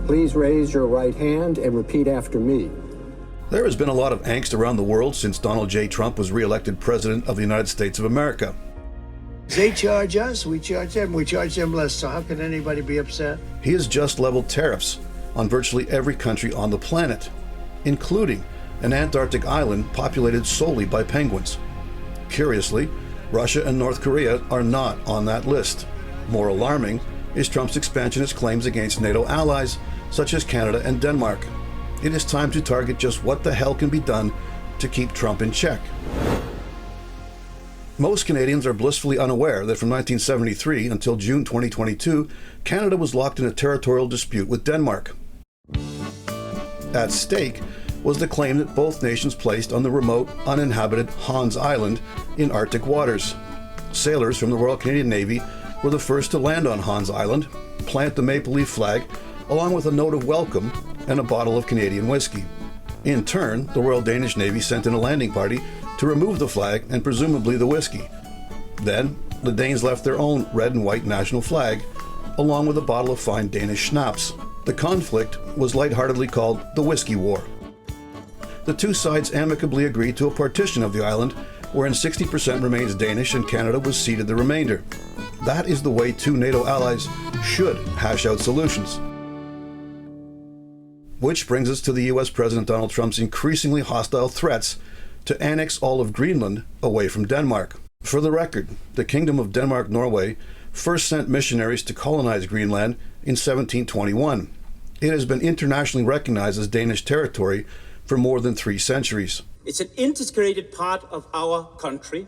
Please raise your right hand and repeat after me. There has been a lot of angst around the world since Donald J. Trump was re-elected President of the United States of America. They charge us, we charge them less, so how can anybody be upset? He has just leveled tariffs on virtually every country on the planet, including an Antarctic island populated solely by penguins. Curiously, Russia and North Korea are not on that list. More alarming is Trump's expansionist claims against NATO allies such as Canada and Denmark. It is time to target just what the hell can be done to keep Trump in check. Most Canadians are blissfully unaware that from 1973 until June 2022, Canada was locked in a territorial dispute with Denmark. At stake was the claim that both nations placed on the remote, uninhabited Hans Island in Arctic waters. Sailors from the Royal Canadian Navy were the first to land on Hans Island, plant the maple leaf flag, along with a note of welcome and a bottle of Canadian whiskey. In turn, the Royal Danish Navy sent in a landing party to remove the flag and presumably the whiskey. Then, the Danes left their own red and white national flag, along with a bottle of fine Danish schnapps. The conflict was lightheartedly called the Whiskey War. The two sides amicably agreed to a partition of the island, wherein 60% remains Danish and Canada was ceded the remainder. That is the way two NATO allies should hash out solutions. Which brings us to the US President Donald Trump's increasingly hostile threats to annex all of Greenland away from Denmark. For the record, the Kingdom of Denmark-Norway first sent missionaries to colonize Greenland in 1721. It has been internationally recognized as Danish territory for more than 3 centuries. It's an integrated part of our country.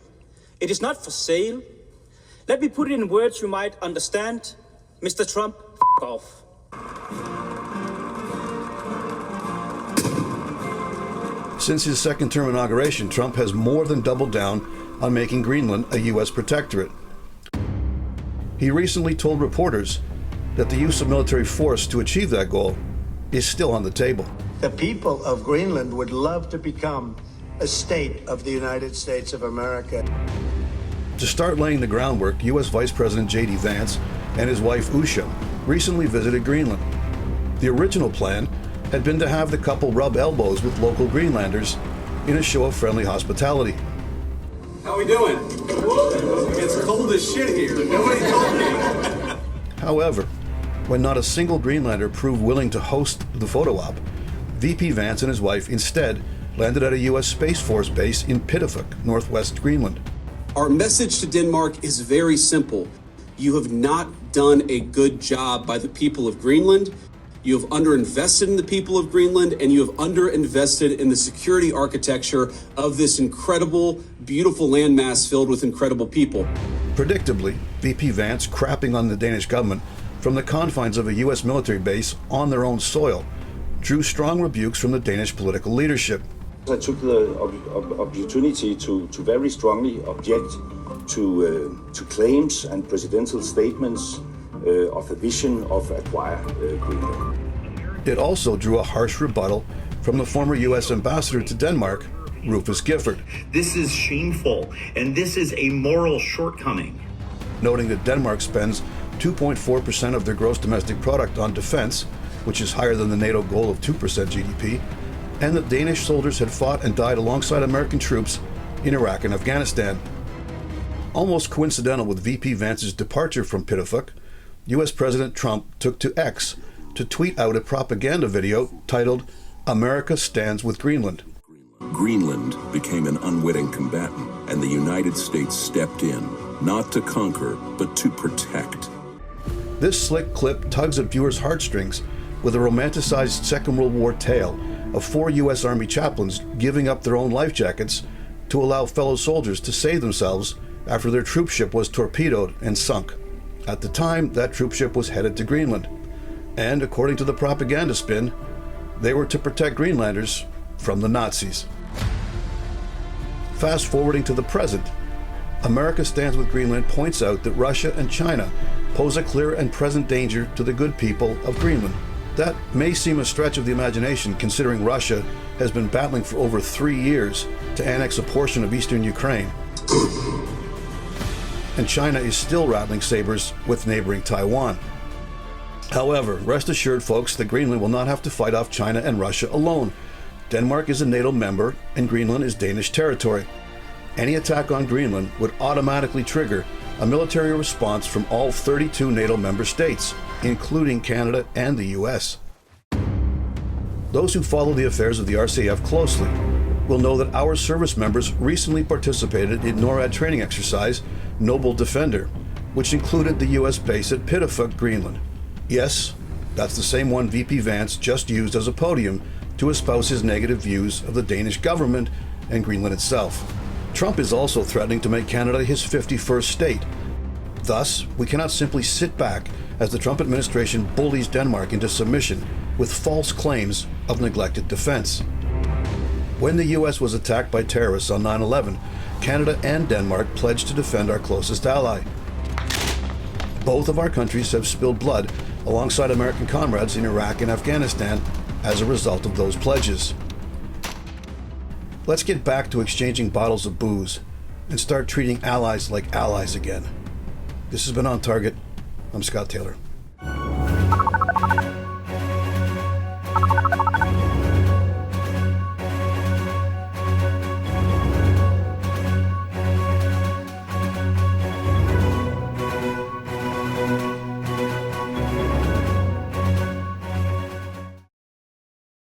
It is not for sale. Let me put it in words you might understand. Mr. Trump, f*** off. Since his second-term inauguration, Trump has more than doubled down on making Greenland a U.S. protectorate. He recently told reporters that the use of military force to achieve that goal is still on the table. The people of Greenland would love to become a state of the United States of America. To start laying the groundwork, U.S. Vice President J.D. Vance and his wife Usha recently visited Greenland. The original plan had been to have the couple rub elbows with local Greenlanders in a show of friendly hospitality. How we doing? It's cold as shit here. Nobody told me. However, when not a single Greenlander proved willing to host the photo op, VP Vance and his wife instead landed at a U.S. Space Force base in Pituffik, northwest Greenland. Our message to Denmark is very simple. You have not done a good job by the people of Greenland. You have underinvested in the people of Greenland, and you have underinvested in the security architecture of this incredible, beautiful landmass filled with incredible people. Predictably, VP Vance crapping on the Danish government from the confines of a U.S. military base on their own soil drew strong rebukes from the Danish political leadership. I took the opportunity to very strongly object to claims and presidential statements of a vision of acquire Greenland. It also drew a harsh rebuttal from the former U.S. ambassador to Denmark, Rufus Gifford. This is shameful, and this is a moral shortcoming. Noting that Denmark spends 2.4% of their gross domestic product on defense, which is higher than the NATO goal of 2% GDP, and that Danish soldiers had fought and died alongside American troops in Iraq and Afghanistan. Almost coincidental with VP Vance's departure from Pituffik, U.S. President Trump took to X to tweet out a propaganda video titled, "America Stands with Greenland." Greenland became an unwitting combatant, and the United States stepped in, not to conquer, but to protect. This slick clip tugs at viewers' heartstrings with a romanticized Second World War tale of 4 U.S. Army chaplains giving up their own life jackets to allow fellow soldiers to save themselves after their troop ship was torpedoed and sunk. At the time, that troop ship was headed to Greenland, and according to the propaganda spin, they were to protect Greenlanders from the Nazis. Fast forwarding to the present, America Stands with Greenland points out that Russia and China pose a clear and present danger to the good people of Greenland. That may seem a stretch of the imagination, considering Russia has been battling for over 3 years to annex a portion of eastern Ukraine, and China is still rattling sabers with neighboring Taiwan. However, rest assured, folks, that Greenland will not have to fight off China and Russia alone. Denmark is a NATO member, and Greenland is Danish territory. Any attack on Greenland would automatically trigger a military response from all 32 NATO member states, including Canada and the US. Those who follow the affairs of the RCF closely will know that our service members recently participated in NORAD training exercise Noble Defender, which included the US base at Pittafuk, Greenland. Yes, that's the same one VP Vance just used as a podium to espouse his negative views of the Danish government and Greenland itself. Trump is also threatening to make Canada his 51st state. Thus, we cannot simply sit back as the Trump administration bullies Denmark into submission with false claims of neglected defense. When the US was attacked by terrorists on 9/11, Canada and Denmark pledged to defend our closest ally. Both of our countries have spilled blood alongside American comrades in Iraq and Afghanistan as a result of those pledges. Let's get back to exchanging bottles of booze and start treating allies like allies again. This has been On Target. I'm Scott Taylor.